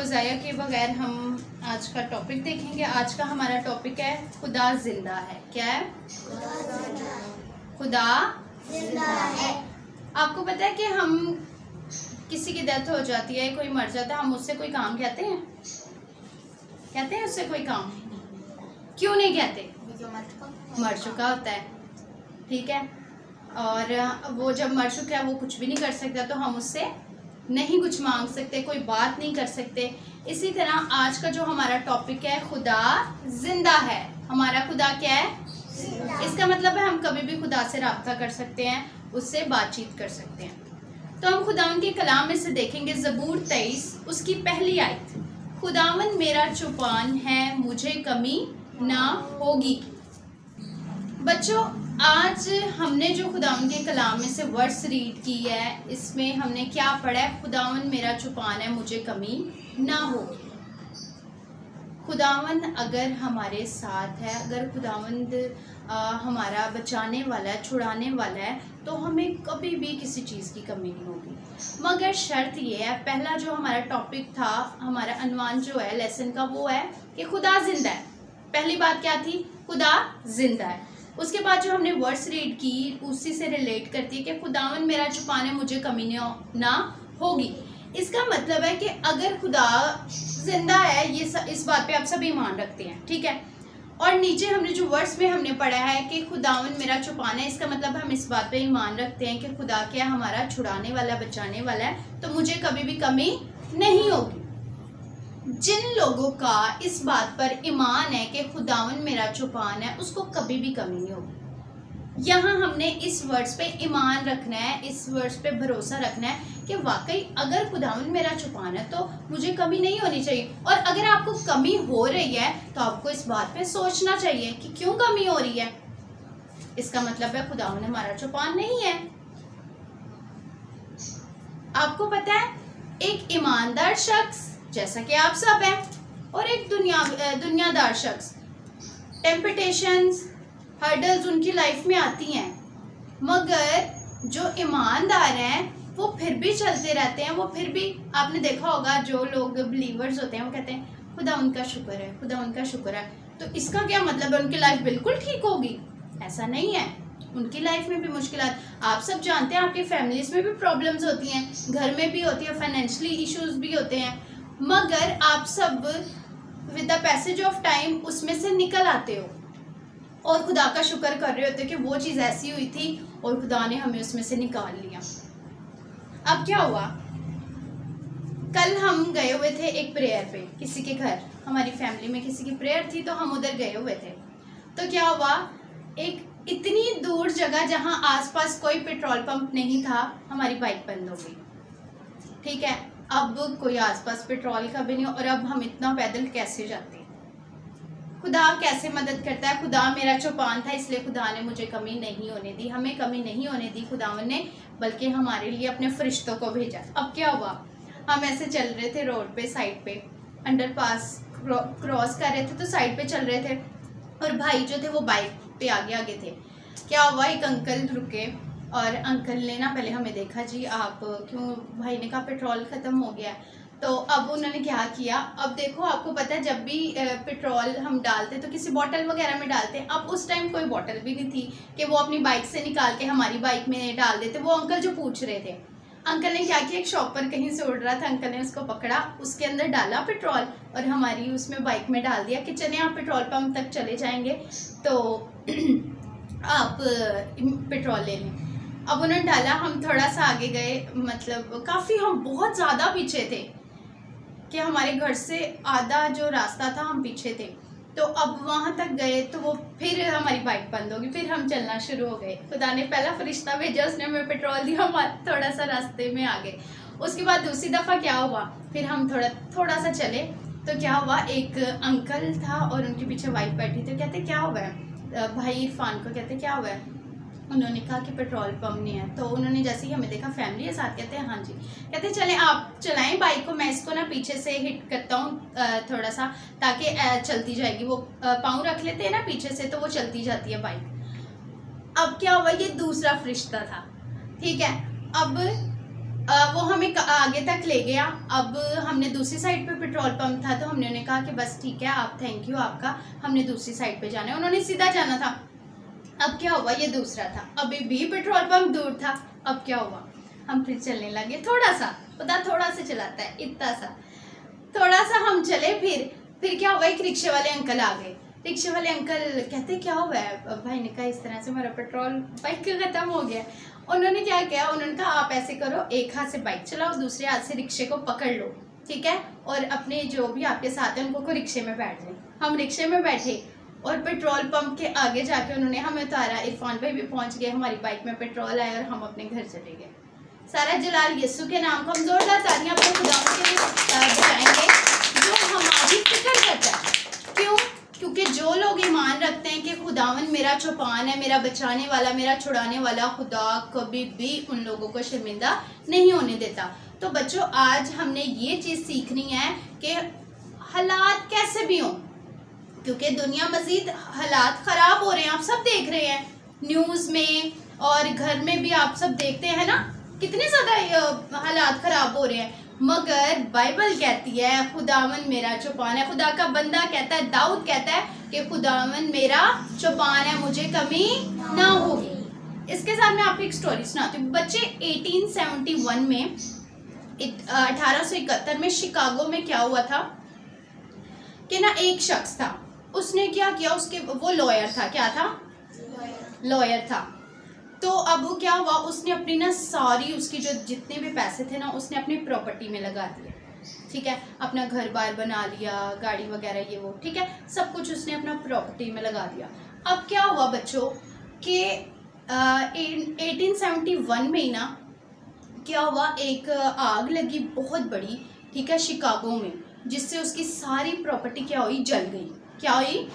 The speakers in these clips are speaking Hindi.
को ज़ाया के बगैर हम आज का टॉपिक देखेंगे। आज का हमारा टॉपिक है खुदा जिंदा है। क्या है? खुदा जिंदा है। आपको पता है कि हम किसी की डेथ हो जाती है, कोई मर जाता है, हम उससे कोई काम कहते हैं? कहते हैं उससे कोई काम? क्यों नहीं कहते? मर चुका होता है, ठीक है, और वो जब मर चुका है वो कुछ भी नहीं कर सकता, तो हम उससे नहीं कुछ मांग सकते, कोई बात नहीं कर सकते। इसी तरह आज का जो हमारा टॉपिक है, खुदा जिंदा है। हमारा खुदा क्या है? इसका मतलब है हम कभी भी खुदा से राब्ता कर सकते हैं, उससे बातचीत कर सकते हैं। तो हम खुदावन के कलाम में से देखेंगे ज़बूर 23 उसकी पहली आयत। खुदावन मेरा चौपान है, मुझे कमी ना होगी। बच्चों, आज हमने जो खुदावन के कलाम में से वर्ड्स रीड की है, इसमें हमने क्या पढ़ा है? खुदावन मेरा चौपान है, मुझे कमी ना होगी। खुदावन अगर हमारे साथ है, अगर खुदावंद हमारा बचाने वाला है, छुड़ाने वाला है, तो हमें कभी भी किसी चीज़ की कमी नहीं होगी। मगर शर्त ये है, पहला जो हमारा टॉपिक था, हमारा अनवान जो है लेसन का, वो है कि खुदा जिंदा है। पहली बात क्या थी? खुदा जिंदा है। उसके बाद जो हमने वर्ड्स रीड की उसी से रिलेट करती है कि खुदावन मेरा चौपान है, मुझे कमी ना होगी। इसका मतलब है कि अगर खुदा जिंदा है, ये इस बात पे आप सब ईमान रखते हैं, ठीक है। और नीचे हमने जो वर्ड्स में हमने पढ़ा है कि खुदावन मेरा चौपान है, इसका मतलब हम इस बात पे ईमान रखते हैं कि खुदा क्या हमारा छुड़ाने वाला, बचाने वाला है, तो मुझे कभी भी कमी नहीं होगी। जिन लोगों का इस बात पर ईमान है कि खुदावन मेरा चौपान है, उसको कभी भी कमी नहीं होगी। यहाँ हमने इस वर्ड्स पे ईमान रखना है, इस वर्ड्स पे भरोसा रखना है कि वाकई अगर खुदावन मेरा चौपान है तो मुझे कमी नहीं होनी चाहिए। और अगर आपको कमी हो रही है तो आपको इस बात पे सोचना चाहिए कि क्यों कमी हो रही है। इसका मतलब है खुदावन हमारा चौपान नहीं है। आपको पता है, एक ईमानदार शख्स जैसा कि आप सब हैं, और एक दुनियादार शख्स, टेम्पटेशंस, हर्डल्स उनकी लाइफ में आती हैं, मगर जो ईमानदार हैं वो फिर भी चलते रहते हैं। वो फिर भी, आपने देखा होगा जो लोग बिलीवर्स होते हैं वो कहते हैं खुदा उनका शुक्र है, खुदा उनका शुक्र है। तो इसका क्या मतलब है? उनकी लाइफ बिल्कुल ठीक होगी? ऐसा नहीं है। उनकी लाइफ में भी मुश्किलात, आप सब जानते हैं, आपकी फैमिलीज में भी प्रॉब्लम्स होती हैं, घर में भी होती है, फाइनेंशियली इश्यूज भी होते हैं, मगर आप सब with the passage of time उसमें से निकल आते हो और खुदा का शुक्र कर रहे होते हो कि वो चीज़ ऐसी हुई थी और खुदा ने हमें उसमें से निकाल लिया। अब क्या हुआ, कल हम गए हुए थे एक प्रेयर पे किसी के घर, हमारी फैमिली में किसी की प्रेयर थी, तो हम उधर गए हुए थे। तो क्या हुआ, एक इतनी दूर जगह जहाँ आसपास कोई पेट्रोल पंप नहीं था, हमारी बाइक बंद हो गई, ठीक है। अब कोई आसपास पेट्रोल का भी नहीं, और अब हम इतना पैदल कैसे जाते? खुदा कैसे मदद करता है? खुदा मेरा चौपान था, इसलिए खुदा ने मुझे कमी नहीं होने दी, हमें कमी नहीं होने दी खुदावन ने, बल्कि हमारे लिए अपने फरिश्तों को भेजा। अब क्या हुआ, हम ऐसे चल रहे थे रोड पे, साइड पे अंडरपास क्रॉस कर रहे थे, तो साइड पे चल रहे थे, और भाई जो थे वो बाइक पे आगे आगे थे। क्या हुआ, एक अंकल रुके, और अंकल ने ना पहले हमें देखा, जी आप क्यों? भाई ने कहा पेट्रोल ख़त्म हो गया। तो अब उन्होंने क्या किया, अब देखो आपको पता है जब भी पेट्रोल हम डालते तो किसी बोतल वगैरह में डालते हैं। अब उस टाइम कोई बोतल भी नहीं थी कि वो अपनी बाइक से निकाल के हमारी बाइक में डाल देते। वो अंकल जो पूछ रहे थे, अंकल ने क्या किया, एक शॉप पर कहीं से उड़ रहा था, अंकल ने उसको पकड़ा, उसके अंदर डाला पेट्रोल और हमारी उसमें बाइक में डाल दिया कि चले आप पेट्रोल पम्प तक चले जाएंगे तो आप पेट्रोल ले लें। अब उन्होंने डाला, हम थोड़ा सा आगे गए, मतलब काफ़ी, हम बहुत ज़्यादा पीछे थे कि हमारे घर से आधा जो रास्ता था हम पीछे थे। तो अब वहाँ तक गए तो वो फिर हमारी बाइक बंद होगी, फिर हम चलना शुरू हो गए। खुदा ने पहला फरिश्ता भेजा, उसने हमें पेट्रोल दिया, हम थोड़ा सा रास्ते में आ गए। उसके बाद दूसरी दफ़ा क्या हुआ, फिर हम थोड़ा सा चले तो क्या हुआ, एक अंकल था और उनके पीछे वाइफ बैठी थी। कहते क्या हुआ है, भाई इरफान को कहते क्या हुआ है? उन्होंने कहा कि पेट्रोल पंप नहीं है। तो उन्होंने जैसे ही हमें देखा, फैमिली है साथ, कहते हैं हाँ जी। कहते चलें आप चलाएं बाइक को, मैं इसको ना पीछे से हिट करता हूँ थोड़ा सा, ताकि चलती जाएगी। वो पाँव रख लेते हैं ना पीछे से, तो वो चलती जाती है बाइक। अब क्या हुआ, ये दूसरा फरिश्ता था, ठीक है। अब वो हमें आगे तक ले गया। अब हमने दूसरी साइड पे पेट्रोल पंप था, तो हमने उन्हें कहा कि बस ठीक है, आप थैंक यू आपका, हमने दूसरी साइड पे जाना है। उन्होंने सीधा जाना था। अब क्या हुआ, ये दूसरा था, अभी भी पेट्रोल पंप दूर था। अब क्या हुआ, हम फिर चलने लगे थोड़ा सा, खुदा थोड़ा सा चलाता है, इतना सा, थोड़ा सा हम चले। फिर क्या हुआ, एक रिक्शे वाले अंकल आ गए। रिक्शे वाले अंकल कहते क्या हुआ है? भाई ने कहा इस तरह से हमारा पेट्रोल बाइक का ख़त्म हो गया। उन्होंने क्या किया, उन्होंने कहा आप ऐसे करो, एक हाथ से बाइक चलाओ, दूसरे हाथ से रिक्शे को पकड़ लो, ठीक है, और अपने जो भी आपके साथ हैं उनको रिक्शे में बैठ लें। हम रिक्शे में बैठे और पेट्रोल पंप के आगे जाके उन्होंने हमें उतारा। इरफान भाई भी पहुंच गए, हमारी बाइक में पेट्रोल आया और हम अपने घर चले गए। सारा जलाल यीशु के नाम को हम जोरदार तालियां अपने खुदाओं के लिए बजाएंगे जो हमारी फिक्र करता है। क्यों? क्योंकि जो लोग ईमान रखते हैं कि खुदावन मेरा चौपान है, मेरा बचाने वाला, मेरा छुड़ाने वाला, खुदा कभी भी उन लोगों को शर्मिंदा नहीं होने देता। तो बच्चों, आज हमने ये चीज़ सीखनी है कि हालात कैसे भी हों, क्योंकि दुनिया मजीद हालात ख़राब हो रहे हैं, आप सब देख रहे हैं न्यूज़ में और घर में भी आप सब देखते हैं ना, कितने ज़्यादा हालात ख़राब हो रहे हैं। मगर बाइबल कहती है खुदावन मेरा चौपान है। खुदा का बंदा कहता है, दाऊद कहता है कि खुदावन मेरा चौपान है, मुझे कमी ना होगी। इसके साथ मैं आपको एक स्टोरी सुनाती हूँ। बच्चे 1871 में 1871 में शिकागो में क्या हुआ था कि ना एक शख्स था, उसने क्या किया, उसके वो लॉयर था, क्या था, लॉयर था। तो अब वो क्या हुआ, उसने अपनी ना सारी उसकी जो जितने भी पैसे थे ना उसने अपनी प्रॉपर्टी में लगा दिए, ठीक है, अपना घर बार बना लिया, गाड़ी वगैरह ये वो, ठीक है, सब कुछ उसने अपना प्रॉपर्टी में लगा दिया। अब क्या हुआ बच्चों कि 1871 में ही ना क्या हुआ, एक आग लगी बहुत बड़ी, ठीक है, शिकागो में, जिससे उसकी सारी प्रॉपर्टी क्या हुई, जल गई। क्या हुई,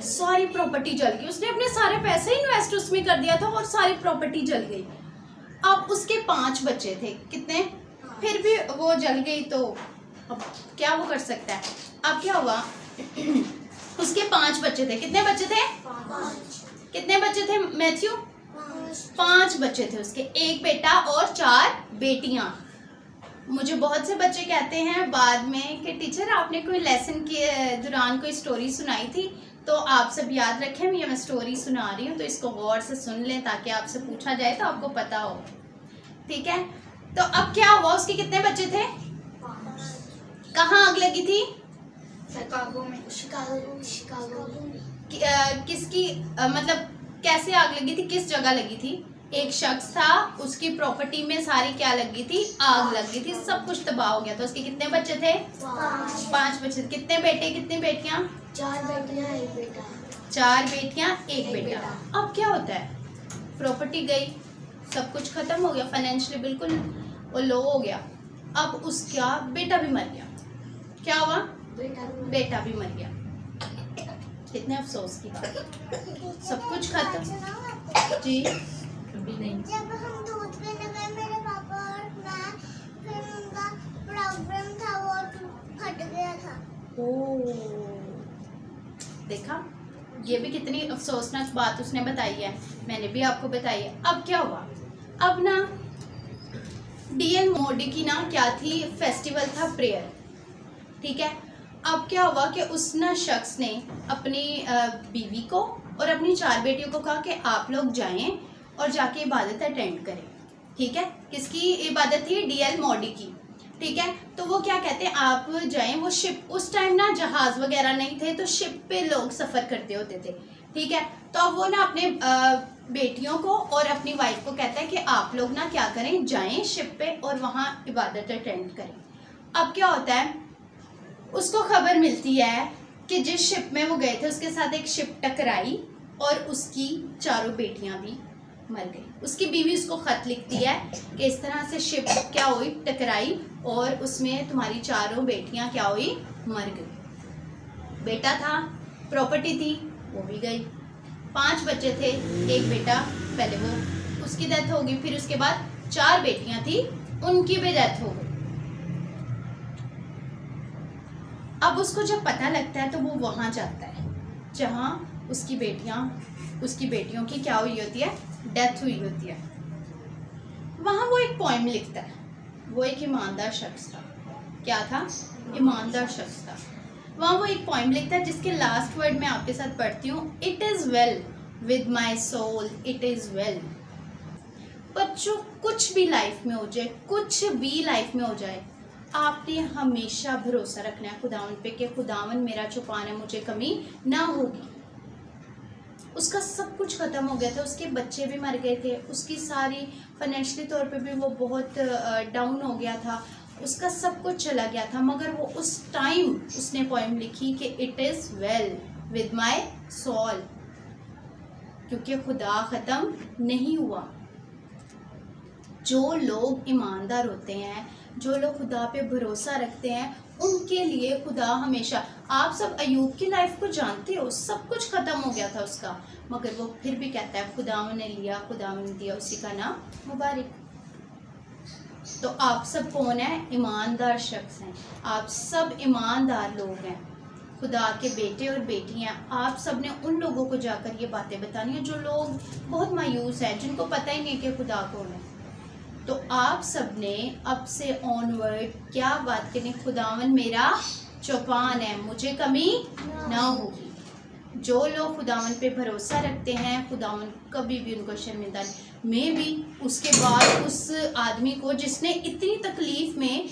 सारी प्रॉपर्टी जल गई। उसने अपने सारे पैसे इन्वेस्ट उसमें कर दिया था और सारी प्रॉपर्टी जल गई। अब उसके 5 बच्चे थे, कितने, फिर भी वो जल गई, तो अब क्या वो कर सकता है। अब क्या हुआ, उसके 5 बच्चे थे, कितने बच्चे थे, 5। कितने बच्चे थे मैथ्यू, 5 बच्चे थे उसके, एक बेटा और 4 बेटियां। मुझे बहुत से बच्चे कहते हैं बाद में कि टीचर आपने कोई लेसन के दौरान कोई स्टोरी सुनाई थी, तो आप सब याद रखें मैं स्टोरी सुना रही हूँ, तो इसको गौर से सुन लें ताकि आपसे पूछा जाए तो आपको पता हो, ठीक है। तो अब क्या हुआ, उसके कितने बच्चे थे, 5। कहाँ आग लगी थी, शिकागो में। शिकागो किसकी मतलब कैसे आग लगी थी, किस जगह लगी थी, एक शख्स था, उसकी प्रॉपर्टी में सारी क्या लगी थी, आग लगी थी, सब कुछ तबाह हो गया। तो उसके कितने बच्चे थे, 5 बच्चे। कितने बेटे कितनी बेटियां, 4 बेटियां 1 बेटा। 4 बेटियां 1 बेटा। अब क्या होता है, प्रॉपर्टी गई, सब कुछ खत्म हो गया, फाइनेंशियली बिल्कुल वो लो हो गया। अब उसका बेटा भी मर गया। क्या हुआ, बेटा भी मर गया। कितने अफसोस की बात, सब कुछ खत्म जी। जब हम दूध पीने गए मेरे पापा और मैं, फिर उनका प्रॉब्लम था, वो फट गया था। देखा, ये भी कितनी अफसोसनाक बात उसने बताई है, मैंने भी आपको बताई है। अब क्या हुआ, अब ना डीएल मोडी की ना क्या थी, फेस्टिवल था प्रेयर, ठीक है। अब क्या हुआ कि उस ना शख्स ने अपनी बीवी को और अपनी 4 बेटियों को कहा कि आप लोग जाएं और जाके इबादत अटेंड करें, ठीक है। किसकी इबादत थी, डीएल मोडी की, ठीक है। तो वो क्या कहते हैं, आप जाएं, वो शिप, उस टाइम ना जहाज़ वगैरह नहीं थे, तो शिप पे लोग सफ़र करते होते थे, ठीक है। तो अब वो ना अपने बेटियों को और अपनी वाइफ को कहता है कि आप लोग ना क्या करें, जाएं शिप पे और वहाँ इबादत अटेंड करें। अब क्या होता है, उसको खबर मिलती है कि जिस शिप में वो गए थे उसके साथ एक शिप टकराई और उसकी 4 बेटियां भी मर गई। उसकी बीवी उसको खत लिखती है कि इस तरह से शिप क्या हुई, टकराई और उसमें तुम्हारी 4 बेटियां क्या हुई, मर गई। बेटा था, प्रॉपर्टी थी, वो भी गई। 5 बच्चे थे, एक बेटा, पहले वो उसकी डेथ हो गई, फिर उसके बाद 4 बेटियां थी, उनकी भी डेथ हो गई। अब उसको जब पता लगता है तो वो वहाँ जाता है जहाँ उसकी बेटियों की क्या हुई होती है, डेथ हुई होती है। वहाँ वो एक पोएम लिखता है, वो एक ईमानदार शख्स था। क्या था? ईमानदार शख्स था। वहाँ वो एक पोइम लिखता है जिसके लास्ट वर्ड मैं आपके साथ पढ़ती हूँ। It is well with my soul, it is well. बच्चों, कुछ भी लाइफ में हो जाए, कुछ भी लाइफ में हो जाए, आपने हमेशा भरोसा रखना है खुदावन पे कि खुदावन मेरा छुपाना है, मुझे कमी ना होगी। उसका सब कुछ ख़त्म हो गया था, उसके बच्चे भी मर गए थे, उसकी सारी फाइनेंशियली तौर पे भी वो बहुत डाउन हो गया था, उसका सब कुछ चला गया था। मगर वो उस टाइम उसने पोएम लिखी कि it is well with my soul, क्योंकि खुदा ख़त्म नहीं हुआ। जो लोग ईमानदार होते हैं, जो लोग खुदा पे भरोसा रखते हैं, उनके लिए खुदा हमेशा, आप सब अयूब की लाइफ को जानते हो, सब कुछ ख़त्म हो गया था उसका, मगर वो फिर भी कहता है खुदावन ने लिया, खुदावन ने दिया, उसी का नाम मुबारक। तो आप सब कौन है? ईमानदार शख्स हैं। आप सब ईमानदार लोग हैं, खुदा के बेटे और बेटियां। आप सब ने उन लोगों को जाकर ये बातें बतानी है जो लोग बहुत मायूस हैं, जिनको पता ही नहीं कि खुदा कौन है। तो आप सब ने अब से ऑनवर्ड क्या बात करनी? खुदावन मेरा चौपान है, मुझे कमी ना होगी। जो लोग खुदावन पे भरोसा रखते हैं, खुदावन कभी भी उनको शर्मिंदा नहीं। मैं भी उसके बाद उस आदमी को जिसने इतनी तकलीफ़ में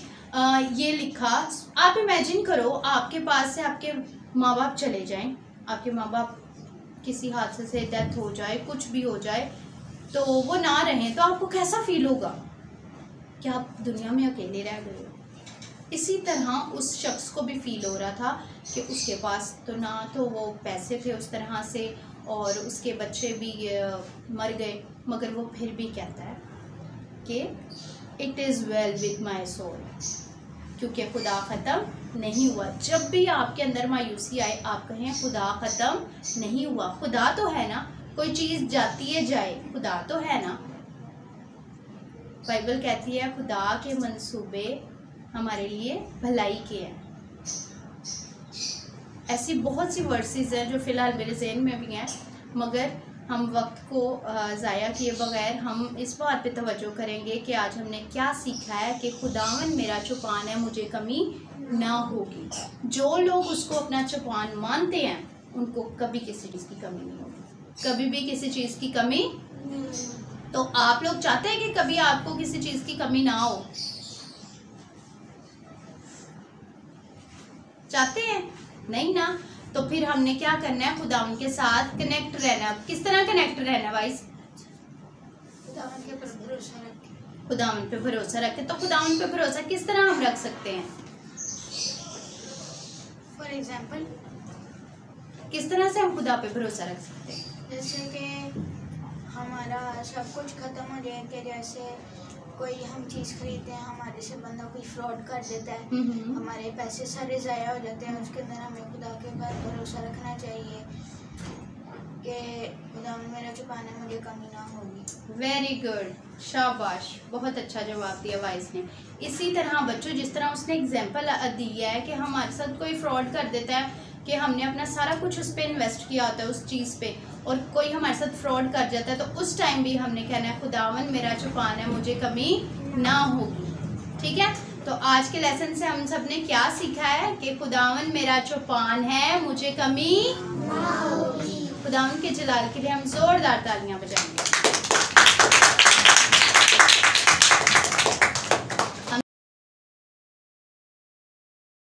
ये लिखा, आप इमेजिन करो आपके पास से आपके माँ बाप चले जाएं, आपके माँ बाप किसी हादसे से डेथ हो जाए, कुछ भी हो जाए, तो वो ना रहें, तो आपको कैसा फील होगा कि आप दुनिया में अकेले रह गए हो। इसी तरह उस शख्स को भी फील हो रहा था कि उसके पास तो ना तो वो पैसे थे उस तरह से, और उसके बच्चे भी मर गए, मगर वो फिर भी कहता है कि it is well with my soul, क्योंकि खुदा ख़त्म नहीं हुआ। जब भी आपके अंदर मायूसी आए, आप कहें खुदा ख़त्म नहीं हुआ। खुदा तो है ना, कोई चीज़ जाती है जाए, खुदा तो है ना। बाइबल कहती है खुदा के मंसूबे हमारे लिए भलाई के हैं। ऐसी बहुत सी वर्सेस हैं जो फ़िलहाल मेरे ज़हन में भी हैं, मगर हम वक्त को ज़ाया किए बगैर हम इस बात पे तवज्जो करेंगे कि आज हमने क्या सीखा है कि खुदावन मेरा चौपान है, मुझे कमी ना होगी। जो लोग उसको अपना चौपान मानते हैं, उनको कभी किसी चीज़ की कमी नहीं होगी, कभी भी किसी चीज़ की कमी। तो आप लोग चाहते हैं कि कभी आपको किसी चीज़ की कमी ना हो? चाहते हैं? नहीं ना। तो फिर हमने क्या करना है? खुदावन के साथ कनेक्ट रहना। किस तरह कनेक्ट रहना वाइस? खुदावन पे भरोसा रखें। तो खुदावन पे भरोसा किस तरह हम रख सकते हैं? फॉर एग्जाम्पल, किस तरह से हम खुदा पे भरोसा रख सकते हैं? जैसे कि हमारा सब कुछ ख़त्म हो जाए, कि जैसे कोई हम चीज़ खरीदते हैं, हमारे से बंदा कोई फ्रॉड कर देता है, हमारे पैसे सारे ज़ाया हो जाते हैं, उसके अंदर हमें खुदा के ऊपर भरोसा रखना चाहिए कि खुदा मेरा छुपाना है, मुझे कमी ना होगी। वेरी गुड, शाबाश, बहुत अच्छा जवाब दिया वाइस ने। इसी तरह बच्चों, जिस तरह उसने एग्जाम्पल दिया है कि हमारे साथ कोई फ्रॉड कर देता है कि हमने अपना सारा कुछ उस पर इन्वेस्ट किया होता है उस चीज़ पे, और कोई हमारे साथ फ्रॉड कर जाता है, तो उस टाइम भी हमने कहना है खुदावन मेरा छुपाना है, मुझे कमी ना होगी। ठीक है? तो आज के लेसन से हम सब ने क्या सीखा है कि खुदावन मेरा छुपान है, मुझे कमी ना होगी। खुदावन के जलाल के लिए हम जोरदार तालियां बजाएंगे।